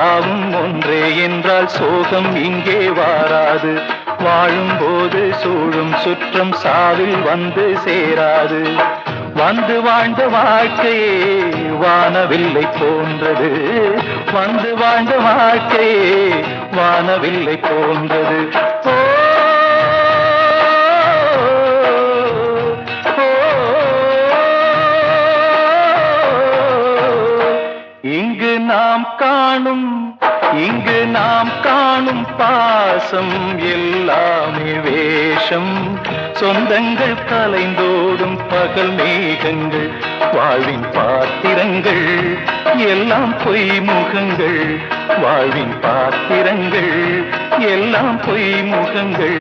சாவும் ஒன்றே என்றால் சோகம் இங்கே வாராது. வாழும்போது சூழும் சுற்றம் சாவில் வந்து சேராது. வந்து வாழ்ந்த வாழ்க்கையே வானவில்லை போன்றது. வந்து வாழ்ந்த வாழ்க்கையே வானவில்லை போன்றது. ஓ இங்கு நாம் காணும் பாசம் எல்லாமே வேஷம். சொந்தங்கள் கலைந்தோடும் பகல் மேகங்கள், வாழ்வின் பாத்திரங்கள் எல்லாம் பொய் முகங்கள். வாழ்வின் பாத்திரங்கள் எல்லாம் பொய் முகங்கள்.